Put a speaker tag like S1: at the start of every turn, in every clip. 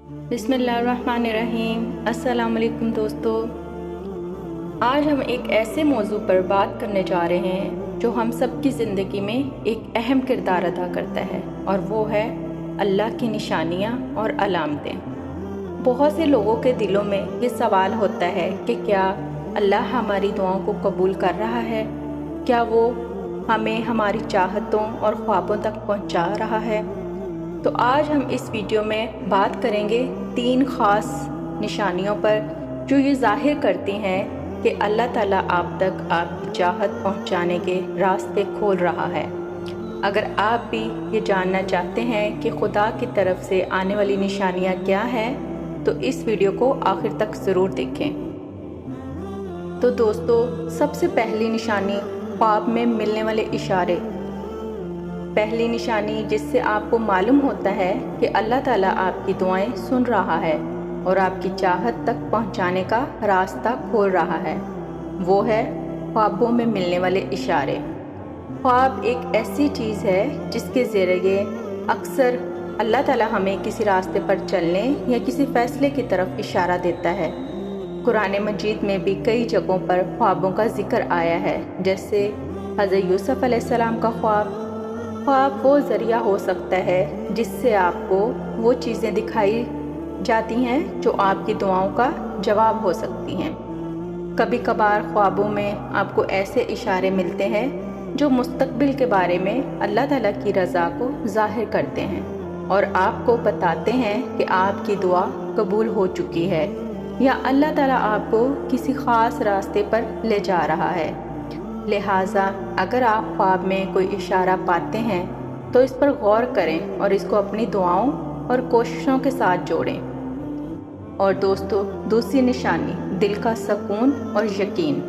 S1: बिस्मिल्लाहिर्रहमानिर्रहीम। अस्सलाम वालेकुम दोस्तों, आज हम एक ऐसे मौजू पर बात करने जा रहे हैं जो हम सब की ज़िंदगी में एक अहम किरदार अदा करता है, और वो है अल्लाह की निशानियाँ और अलामतें। बहुत से लोगों के दिलों में ये सवाल होता है कि क्या अल्लाह हमारी दुआओं को कबूल कर रहा है, क्या वो हमें हमारी चाहतों और ख्वाबों तक पहुंचा रहा है। तो आज हम इस वीडियो में बात करेंगे 3 ख़ास निशानियों पर जो ये ज़ाहिर करती हैं कि अल्लाह ताला आप तक आपकी चाहत पहुंचाने के रास्ते खोल रहा है। अगर आप भी ये जानना चाहते हैं कि खुदा की तरफ से आने वाली निशानियाँ क्या हैं, तो इस वीडियो को आखिर तक ज़रूर देखें। तो दोस्तों, सबसे पहली निशानी ख्वाब में मिलने वाले इशारे। पहली निशानी जिससे आपको मालूम होता है कि अल्लाह ताला आपकी दुआएं सुन रहा है और आपकी चाहत तक पहुंचाने का रास्ता खोल रहा है, वो है ख्वाबों में मिलने वाले इशारे। ख्वाब एक ऐसी चीज़ है जिसके ज़रिए अक्सर अल्लाह ताला हमें किसी रास्ते पर चलने या किसी फ़ैसले की तरफ इशारा देता है। कुरान मजीद में भी कई जगहों पर ख्वाबों का जिक्र आया है, जैसे हज़रत यूसुफ़ अलैहिस्सलाम का ख्वाब वो ज़रिया हो सकता है जिससे आपको वो चीज़ें दिखाई जाती हैं जो आपकी दुआओं का जवाब हो सकती हैं। कभी कभार ख्वाबों में आपको ऐसे इशारे मिलते हैं जो मुस्तकबिल के बारे में अल्लाह ताला की रज़ा को ज़ाहिर करते हैं और आपको बताते हैं कि आपकी दुआ कबूल हो चुकी है या अल्लाह ताला आपको किसी ख़ास रास्ते पर ले जा रहा है। लिहाजा अगर आप ख्वाब में कोई इशारा पाते हैं तो इस पर गौर करें और इसको अपनी दुआओं और कोशिशों के साथ जोड़ें। और दोस्तों, दूसरी निशानी दिल का सुकून और यकीन।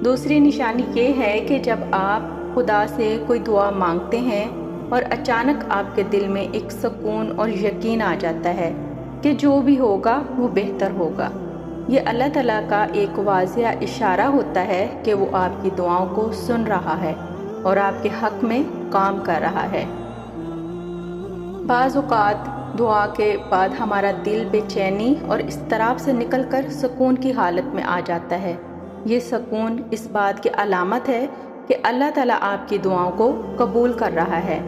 S1: दूसरी निशानी ये है कि जब आप खुदा से कोई दुआ मांगते हैं और अचानक आपके दिल में एक सुकून और यकीन आ जाता है कि जो भी होगा वो बेहतर होगा। ये अल्लाह ताला का एक वाज़िया इशारा होता है कि वो आपकी दुआओं को सुन रहा है और आपके हक़ में काम कर रहा है। बाज़ औक़ात दुआ के बाद हमारा दिल बेचैनी और इज़्तिराब से निकलकर सुकून की हालत में आ जाता है। ये सुकून इस बात की अलामत है कि अल्लाह ताला आपकी दुआओं को कबूल कर रहा है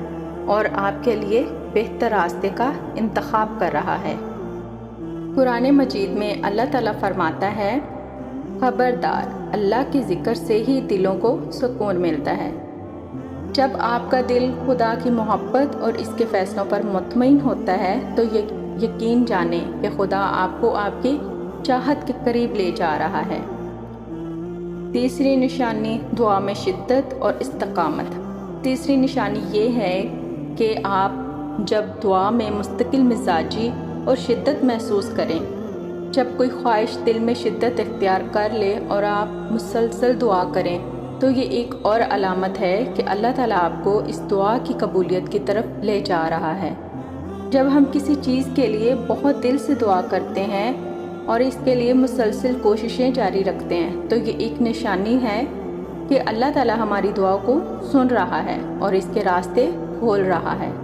S1: और आपके लिए बेहतर रास्ते का इंतखाब कर रहा है। कुरान मजीद में अल्लाह ताला फरमाता है, खबरदार, अल्लाह के ज़िक्र से ही दिलों को सुकून मिलता है। जब आपका दिल खुदा की मोहब्बत और इसके फ़ैसलों पर मुतमईन होता है तो ये यकीन जाने कि खुदा आपको आपकी चाहत के करीब ले जा रहा है। तीसरी निशानी दुआ में शिद्दत और इस्तिकामत। तीसरी निशानी ये है कि आप जब दुआ में मुस्तकिल मिजाजी और शिद्दत महसूस करें, जब कोई ख्वाहिश दिल में शिद्दत इख्तियार कर ले और आप मुसलसल दुआ करें, तो ये एक और अलामत है कि अल्लाह ताला आपको इस दुआ की कबूलियत की तरफ ले जा रहा है। जब हम किसी चीज़ के लिए बहुत दिल से दुआ करते हैं और इसके लिए मुसलसल कोशिशें जारी रखते हैं, तो ये एक निशानी है कि अल्लाह ताला हमारी दुआ को सुन रहा है और इसके रास्ते खोल रहा है।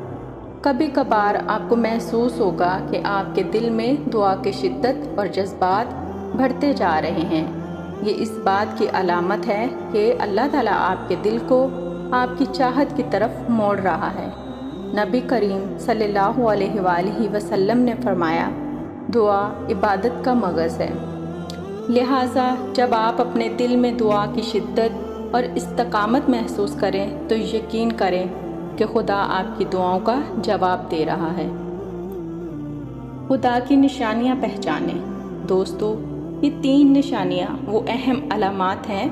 S1: कभी कभार आपको महसूस होगा कि आपके दिल में दुआ की शिद्दत और जज्बात बढ़ते जा रहे हैं। ये इस बात की अलामत है कि अल्लाह ताला आपके दिल को आपकी चाहत की तरफ मोड़ रहा है। नबी करीम सल्लल्लाहु अलैहि वसल्लम ने फरमाया, दुआ इबादत का मगज़ है। लिहाजा जब आप अपने दिल में दुआ की शिद्दत और इस्तिकामत महसूस करें तो यकीन करें कि खुदा आपकी दुआओं का जवाब दे रहा है। खुदा की निशानियाँ पहचाने। दोस्तों, ये 3 निशानियाँ वो अहम अलामात हैं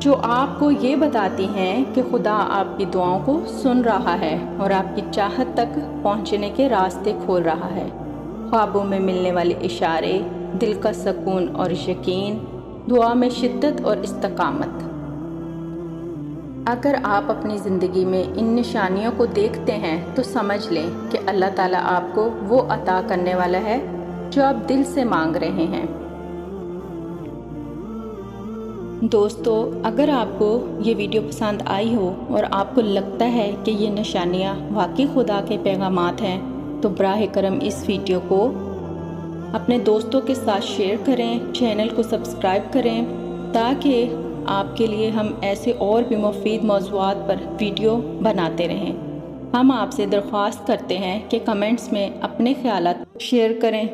S1: जो आपको ये बताती हैं कि खुदा आपकी दुआओं को सुन रहा है और आपकी चाहत तक पहुँचने के रास्ते खोल रहा है। ख्वाबों में मिलने वाले इशारे, दिल का सुकून और यकीन, दुआ में शिद्दत और इस्तिकामत। अगर आप अपनी ज़िंदगी में इन निशानियों को देखते हैं तो समझ लें कि अल्लाह ताला आपको वो अता करने वाला है जो आप दिल से मांग रहे हैं। दोस्तों, अगर आपको ये वीडियो पसंद आई हो और आपको लगता है कि ये निशानियाँ वाकई खुदा के पैगामात हैं, تو براہ کرم اس ویڈیو کو اپنے دوستوں کے ساتھ شیئر کریں، چینل کو سبسکرائب کریں تاکہ آپ کے لیے ہم ایسے اور بھی مفید موضوعات پر ویڈیو بناتے رہیں۔ ہم آپ سے درخواست کرتے ہیں کہ کمنٹس میں اپنے خیالات شیئر کریں۔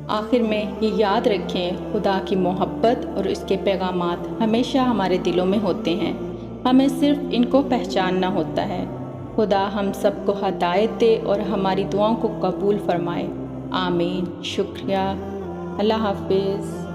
S1: آخر میں یہ یاد رکھیں، خدا کی محبت اور اس کے پیغامات ہمیشہ ہمارے دلوں میں ہوتے ہیں، ہمیں صرف ان کو پہچاننا ہوتا ہے۔ خدا ہم سب کو ہدایت دے اور ہماری دعاؤں کو قبول فرمائے، آمین۔ شکریہ، اللہ حافظ۔